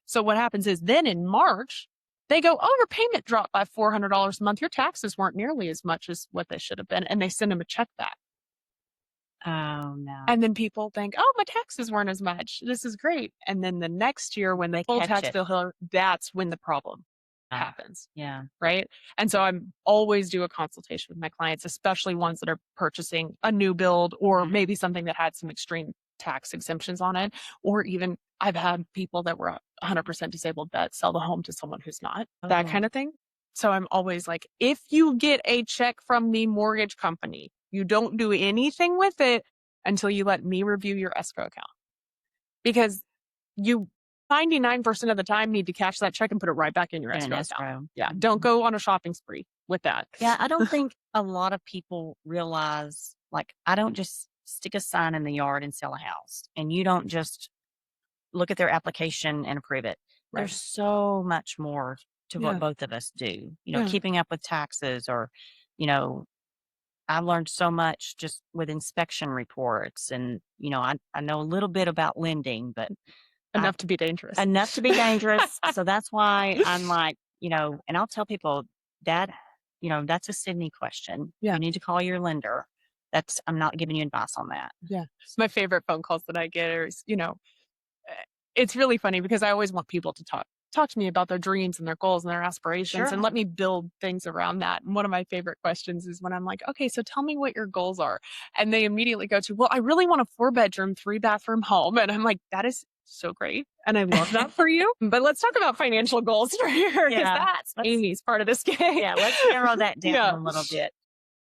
So what happens is then in March, they go, oh, your payment dropped by $400 a month. Your taxes weren't nearly as much as what they should have been. And they send them a check back. Oh, no. And then people think, "Oh, my taxes weren't as much. This is great." And then the next year when the They full catch tax it. bill that's when the problem Ah, happens, yeah. right? And so I'm always do a consultation with my clients, especially ones that are purchasing a new build or Mhm. maybe something that had some extreme tax exemptions on it, or even I've had people that were 100% disabled that sell the home to someone who's not, that Oh, kind of thing. So I'm always like, if you get a check from the mortgage company, you don't do anything with it until you let me review your escrow account because you 99% of the time need to cash that check and put it right back in your in an escrow account. escrow. Yeah. Don't Mhm. go on a shopping spree with that. Yeah, I don't think a lot of people realize, like, I don't just stick a sign in the yard and sell a house, and you don't just look at their application and approve it. Right. There's so much more to what Yeah. both of us do, Yeah. keeping up with taxes or, you know, I learned so much just with inspection reports and, I know a little bit about lending, but I Enough to be dangerous. enough to be dangerous. So that's why I'm like, and I'll tell people that, that's a Sydney question. Yeah. You need to call your lender. I'm not giving you advice on that. Yeah. My favorite phone calls that I get is, it's really funny because I always want people to talk to me about their dreams and their goals and their aspirations and Sure. let me build things around that. And one of my favorite questions is when I'm like, okay, so tell me what your goals are. And they immediately go to, well, I really want a 4-bedroom, 3-bathroom home. And I'm like, that is so great. And I love that for you. But let's talk about financial goals for here because Yeah. that's Amy's part of this game. Yeah. Let's narrow that down Yeah. a little bit.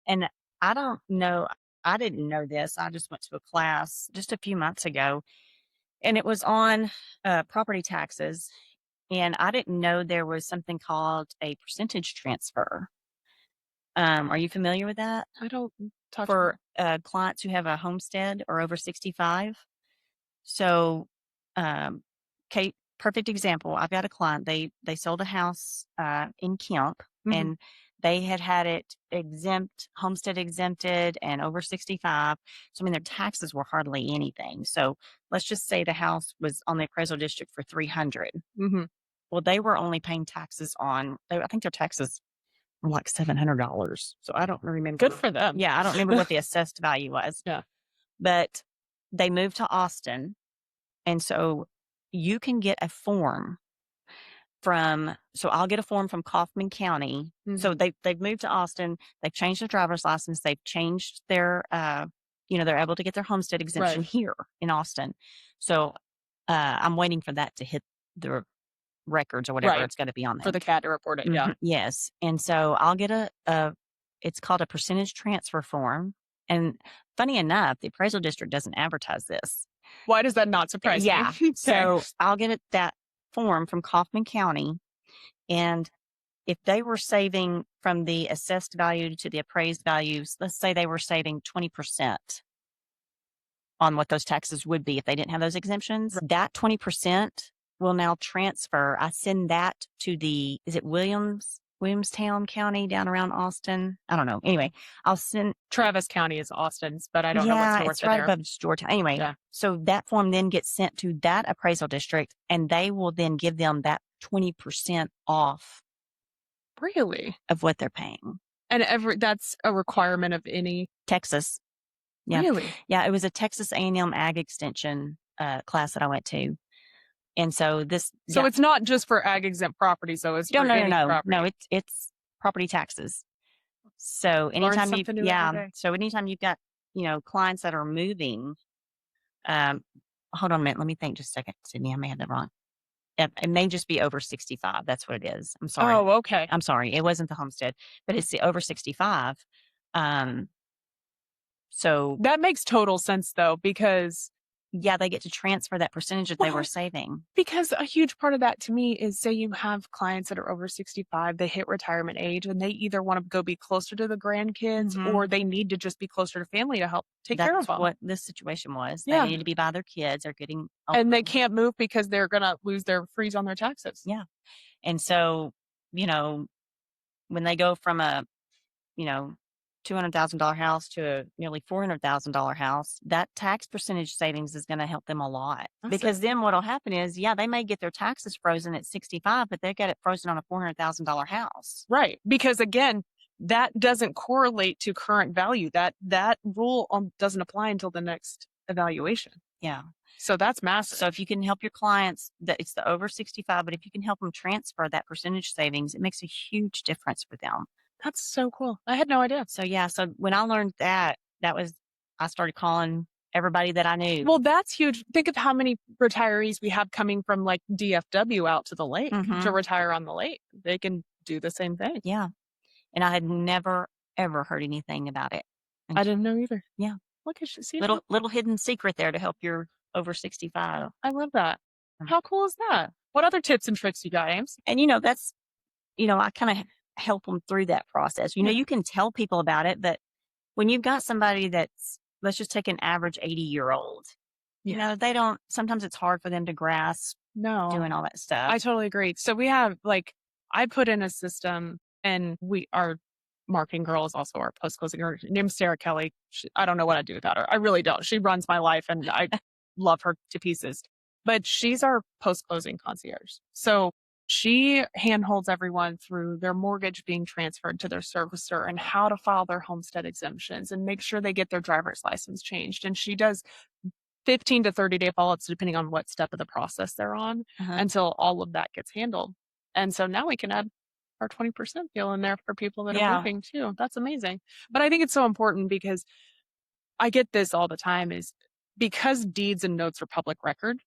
And I don't know. I didn't know this. I just went to a class just a few months ago and it was on property taxes. And I didn't know there was something called a percentage transfer. Are you familiar with that? I don't talk to me. For clients who have a homestead or over 65. So, Kate, perfect example. I've got a client. They sold a house in Kemp, Mhm. and they had it exempt, homestead exempted, and over 65. So, I mean, their taxes were hardly anything. So, let's just say the house was on the appraisal district for 300. Mhm. Well, they were only paying taxes on. I think their taxes were like $700. So I don't remember. Good for them. Yeah, I don't remember what the assessed value was. Yeah. But they moved to Austin, and so you can get a form so I'll get a form from Kaufman County. So Mhm. they've moved to Austin, they've changed their driver's license, they've changed their they're able to get their homestead exemption Right. here in Austin. So I'm waiting for that to hit the records or whatever Right. it's gonna be on For there. the CAD to report it. Yeah. Mhm, yes, and so I'll get a it's called a percentage transfer form, and funny enough, the appraisal district doesn't advertise this. Why does that not surprise me? Yeah, Okay. so I'll get that form from Kaufman County, and if they were saving from the assessed value to the appraised values, let's say they were saving 20% on what those taxes would be if they didn't have those exemptions, Right. that 20% will now transfer. I send that to is it Williamstown County down around Austin? I don't know. Anyway, I'll send, Travis County is Austin's, but I don't know what's yeah, north it's of right there. above Georgia. Anyway, Yeah. so that form then gets sent to that appraisal district and they will then give them that 20% off Really? of what they're paying. And that's a requirement of any. Texas. Yeah. Really? Yeah. It was a Texas A&M Ag Extension class that I went to. And so So yeah, it's not just for ag exempt property, so it's no, for no, no, any no, no. property. It's property taxes. So Learn anytime something new every yeah. day. So anytime you've got clients that are moving, um, hold on a minute. Let me think just a second, Sydney. I may have that wrong. It may just be over 65. That's what it is. I'm sorry. Oh, okay. I'm sorry. It wasn't the homestead, but it's the over 65. Um, so That makes total sense though, because yeah, they get to transfer that percentage that they were well, saving. because a huge part of that to me is say you have clients that are over 65, they hit retirement age and they either want to go be closer to the grandkids Hmm. or they need to just be closer to family to help take care That's of them. what this situation was. They Yeah. needed to be by their kids. They're getting older. And they can't move because they're going to lose their freeze on their taxes. Yeah. And so, you know, when they go from a, you know, $200,000 house to a nearly $400,000 house, that tax percentage savings is going to help them a lot. That's Because then what'll happen is, yeah, they may get their taxes frozen at 65, but they get it frozen on a $400,000 house. right. Because again, that doesn't correlate to current value. That rule doesn't apply until the next evaluation. Yeah. So that's massive. So if you can help your clients, that it's the over 65, but if you can help them transfer that percentage savings, it makes a huge difference for them. That's so cool. I had no idea. So yeah, so when I learned that, I started calling everybody that I knew. Well, that's huge. Think of how many retirees we have coming from like DFW out to the lake to Mhm. retire on the lake. They can do the same thing. Yeah. And I had never, ever heard anything about it. I And didn't know either. yeah, Look at you. See that? little hidden secret there to help your over 65. I love that. Mm. How cool is that? What other tips and tricks you got, Ames? And that's, I kind of help them through that process. Yeah. You can tell people about it, but when you've got somebody that's, let's just take an average 80-year-old, Yeah. they don't, sometimes it's hard for them to grasp No, doing all that stuff. I totally agree. So we have I put in a system and our marketing girl is also our post closing girl. Her name's Sarah Kelly. I don't know what I'd do without her. I really don't. She runs my life and I love her to pieces. But she's our post closing concierge. So she handholds everyone through their mortgage being transferred to their servicer and how to file their homestead exemptions and make sure they get their driver's license changed. And she does 15 to 30-day follow-ups depending on what step of the process they're on Uh-huh. until all of that gets handled. And so now we can add our 20% deal in there for people that are Yeah. moving too. That's amazing. But I think it's so important because I get this all the time is because deeds and notes are public record,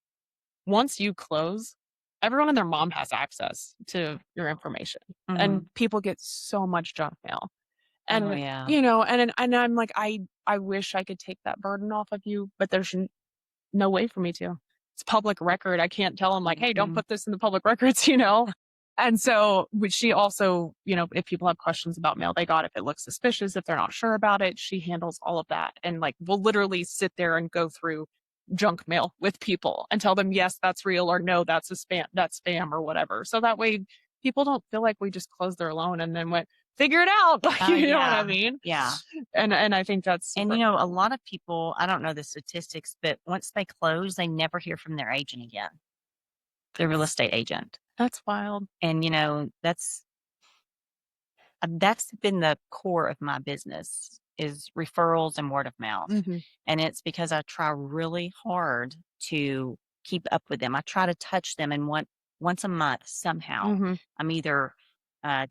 once you close, everyone and their mom has access to your information. Mhm. And people get so much junk mail. Oh, And yeah. and I'm like, I wish I could take that burden off of you, but there's no way for me to. It's public record. I can't tell them like, "Hey, don't Mhm. put this in the public records." And so, which she also, if people have questions about mail they got, if it looks suspicious, if they're not sure about it, she handles all of that. And we'll literally sit there and go through junk mail with people and tell them, yes, that's real or no, that's spam or whatever. So that way people don't feel like we just closed their loan and then went, figure it out. You know what I Yeah. mean? Yeah. And I think that's And, super. a lot of people, I don't know the statistics, but once they close, they never hear from their agent again, their real estate agent. That's wild. And, that's been the core of my business is referrals and word of mouth. Mm-hmm. And it's because I try really hard to keep up with them. I try to touch them and once a month somehow. Mm-hmm. I'm either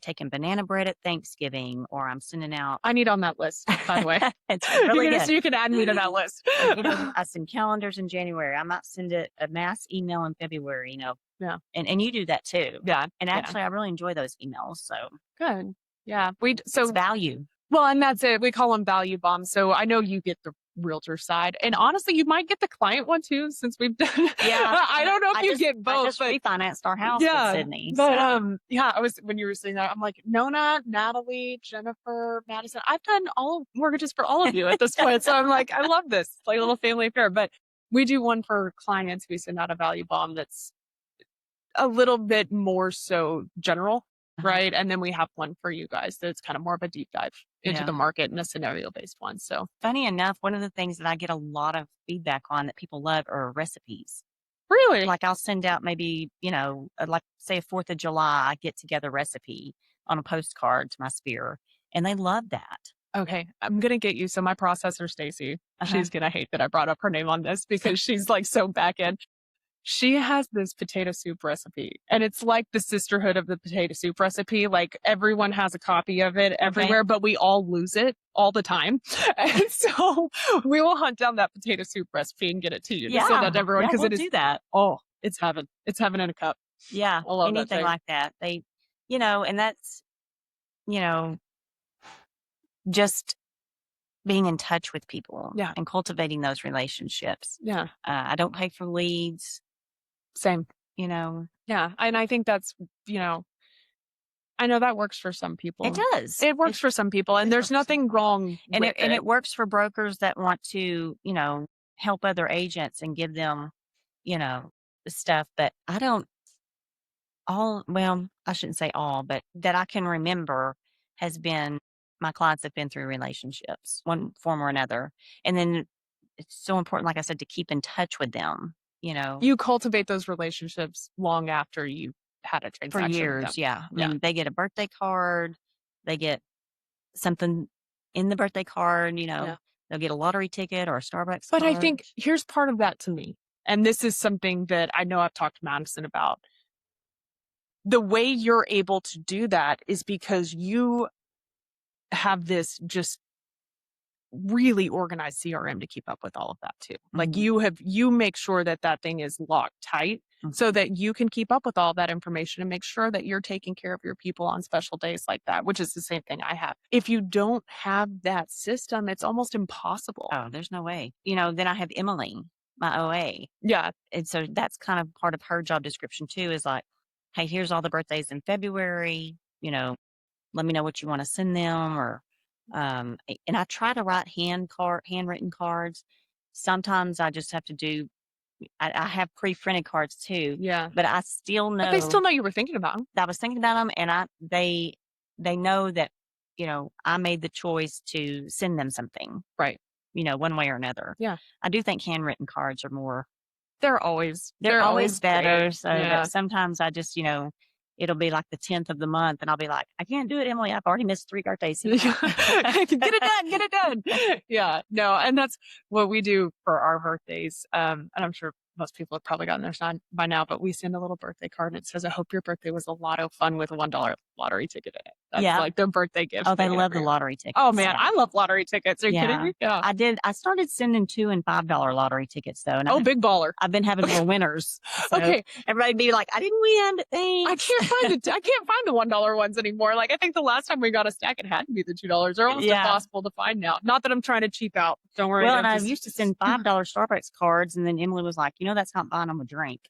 taking banana bread at Thanksgiving, or I'm sending out. I need on that list, by the way. It's really good. So you can add me to that list. I send calendars in January. I might send a mass email in February, Yeah. and you do that too. Yeah. And Yeah. actually, I really enjoy those emails. So Good. Yeah. it's value. Well, and that's it. We call them value bombs. So I know you get the realtor side, and honestly, you might get the client one too, since we've done. Yeah, I don't know if you get both. I just but refinanced our house with Sidney. But so. yeah, I was when you were saying that, I'm like Nona, Natalie, Jennifer, Madison. I've done all mortgages for all of you at this point, so I'm like, I love this. It's like a little family affair. But we do one for clients. We send out a value bomb that's a little bit more so general. Right. And then we have one for you guys that's kind of more of a deep dive into the market and a scenario based one. So funny enough, one of the things that I get a lot of feedback on that people love are recipes. really, Like I'll send out maybe, like say a 4th of July get together recipe on a postcard to my sphere. And they love that. okay, I'm going to get you. So my processor, Stacy, she's going to hate that I brought up her name on this because she's like so back end. She has this potato soup recipe, and it's like the sisterhood of the potato soup recipe. Like everyone has a copy of it everywhere, but we all lose it all the time. And so we will hunt down that potato soup recipe and get it to you to send out to everyone because we'll do that. Oh, it's heaven. It's heaven in a cup. Yeah, I love anything like that. They, and that's, just being in touch with people and cultivating those relationships. Yeah. I don't pay for leads. Same. Yeah. And I think that's, I know that works for some people. It does. It works for some people, and there's nothing wrong and with it works for brokers that want to, help other agents and give them, stuff. But I don't I shouldn't say all, but that I can remember has been my clients have been through relationships, one form or another. And then it's so important, like I said, to keep in touch with them. You cultivate those relationships long after you had a transaction for years. with them. Yeah. I mean, they get a birthday card, they get something in the birthday card, they'll get a lottery ticket or a Starbucks But card. I think here's part of that to me. And this is something that I know I've talked to Madison about. The way you're able to do that is because you have this just really organized CRM to keep up with all of that too. Like you make sure that thing is locked tight so that you can keep up with all that information and make sure that you're taking care of your people on special days like that, which is the same thing I have. If you don't have that system, it's almost impossible. Oh, there's no way. Then I have Emily, my OA. Yeah. And so that's kind of part of her job description too, is like, hey, here's all the birthdays in February, let me know what you want to send them, or and I try to write handwritten cards. Sometimes I just have to do. I have pre-printed cards too. Yeah, but I still know. But they still know you were thinking about them. I was thinking about them, and they know that I made the choice to send them something. Right. One way or another. Yeah. I do think handwritten cards are more. They're always better. Great. So sometimes I just it'll be like the 10th of the month, and I'll be like, I can't do it, Emily. I've already missed 3 birthdays. Get it done. Yeah, no, and that's what we do for our birthdays. And I'm sure most people have probably gotten their sign by now, but we send a little birthday card and it says, I hope your birthday was a lot of fun with a $1 lottery ticket in it. That's like the birthday gift. Oh, they love the lottery tickets. Oh man, I love lottery tickets. Are you kidding me? Yeah. I started sending $2 and $5 lottery tickets though. And big baller. I've been having more winners. So okay. Everybody be like, I didn't win, but thanks. I can't find the $1 ones anymore. Like I think the last time we got a stack, it had to be the $2. They're almost impossible to find now. Not that I'm trying to cheap out. Don't worry. Well, and I used to send $5 Starbucks cards, and then Emily was like, that's not buying them a drink.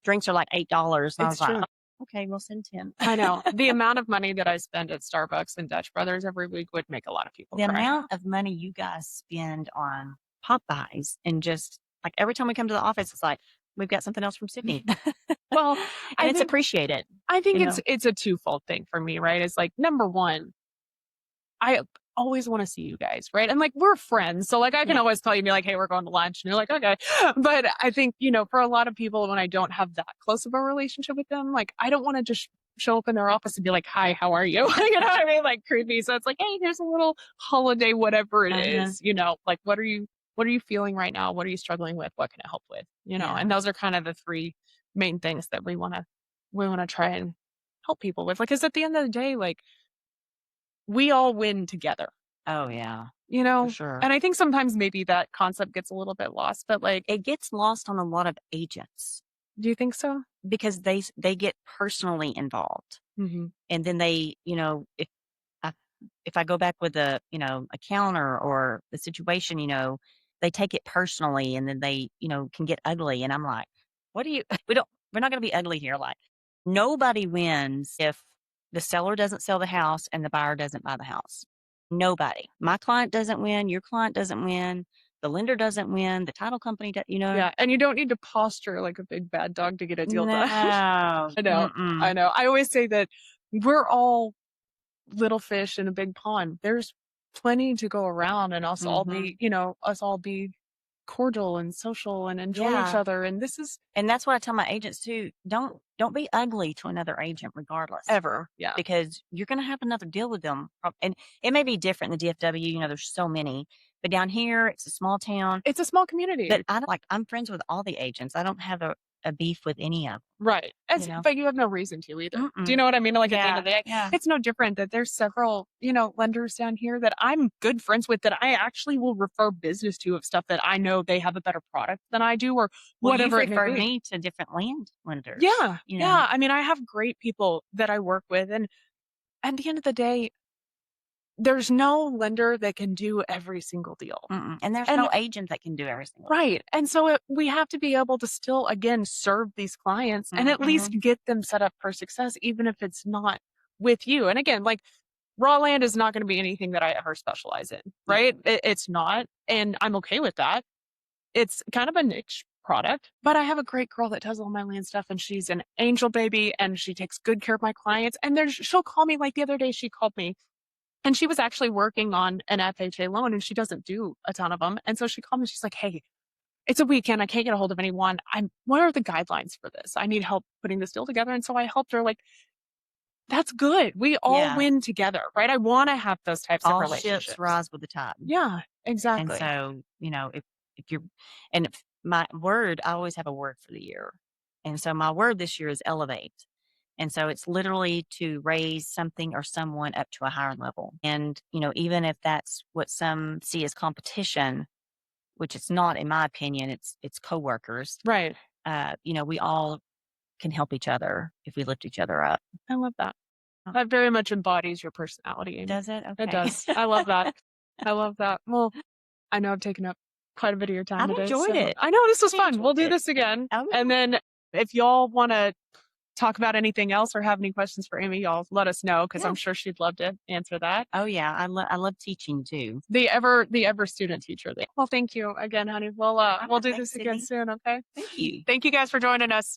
Drinks are like $8. And I was like, okay, we'll send 10. I know. The amount of money that I spend at Starbucks and Dutch Brothers every week would make a lot of people cry. The amount of money you guys spend on Popeyes, and just like every time we come to the office, it's like, we've got something else from Sidney. Well, and it's appreciated. I think it's a twofold thing for me, right? It's like, number one, I always want to see you guys, right? And like, we're friends. So like, I can always call you and be like, hey, we're going to lunch. And you're like, okay. But I think, for a lot of people, when I don't have that close of a relationship with them, like, I don't want to just show up in their office and be like, hi, how are you? You know what I mean? Like creepy. So it's like, hey, here's a little holiday, whatever it is, like, what are you feeling right now? What are you struggling with? What can I help with? And those are kind of the 3 main things that we want to try and help people with. Like, because at the end of the day, like, we all win together, Oh, yeah, you for know? sure. And I think sometimes maybe that concept gets a little bit lost, but like, It gets lost on a lot of agents do you think so? because they get personally involved. Hmm. And then they, I if I go back with a counter or the situation, they take it personally and then they, can get ugly. And I'm like, what do you, we're not going to be ugly here. Like, nobody wins if the seller doesn't sell the house and the buyer doesn't buy the house. Nobody. My client doesn't win. Your client doesn't win. The lender doesn't win. The title company, Yeah. And you don't need to posture like a big bad dog to get a deal done. no. I know. I Mm-mm. know. I always say that we're all little fish in a big pond. There's plenty to go around and Hmm. us all be cordial and social and enjoy each Yeah. other. And this is And that's what I tell my agents too. Don't be ugly to another agent regardless, ever. Yeah. because you're going to have another deal with them. And it may be different in the DFW, there's so many, but down here it's a small town. It's a small community. But I don't like I'm friends with all the agents. I don't have a beef with any of Right. them, But you have no reason to either. Do you Mm-mm. know what I mean? Like at the end Yeah, of the day, yeah. it's no different that there's several, lenders down here that I'm good friends with that I actually will refer business to of stuff that I know they have a better product than I do or Well, you've whatever it may referred be. me to different land lenders, Yeah. Yeah. I mean, I have great people that I work with. And at the end of the day, there's no lender that can do every single deal. Mm-mm. And there's And no agent that can do every single right. And so we have to be able to still, again, serve these clients and at least Mhm. get them set up for success, even if it's not with you. And again, like raw land is not going to be anything that I ever specialize in, Yeah. right? It's not. And I'm okay with that. It's kind of a niche product, but I have a great girl that does all my land stuff and she's an angel baby and she takes good care of my clients. And she'll call me like the other day, she called me and she was actually working on an FHA loan and she doesn't do a ton of them. And so she called me, she's like, hey, it's a weekend. I can't get a hold of anyone. What are the guidelines for this? I need help putting this deal together. And so I helped her like, that's good. We all Yeah. win together, right? I want to have those types of All ships relationships. rise with the tide. Yeah, And exactly. so, if you're and if my word, I always have a word for the year. And so my word this year is elevate. And so it's literally to raise something or someone up to a higher level. And, even if that's what some see as competition, which it's not in my opinion, it's coworkers. Right. We all can help each other if we lift each other up. I love that. Oh, That very much embodies your personality, Amy. does it? It Okay. does. I love that. I love that. Well, I know I've taken up quite a bit of your time I've today. enjoyed So it. I know this was I fun. We'll enjoyed do it. this again. Oh, And then if y'all want to talk about anything else or have any questions for Amy, y'all let us know because yeah. I'm sure she'd love to answer that. Oh yeah. I love teaching too. The ever student teacher. Well, thank you again, honey. We'll do Thanks, this again Sydney. soon, okay? Thank you. Thank you guys for joining us.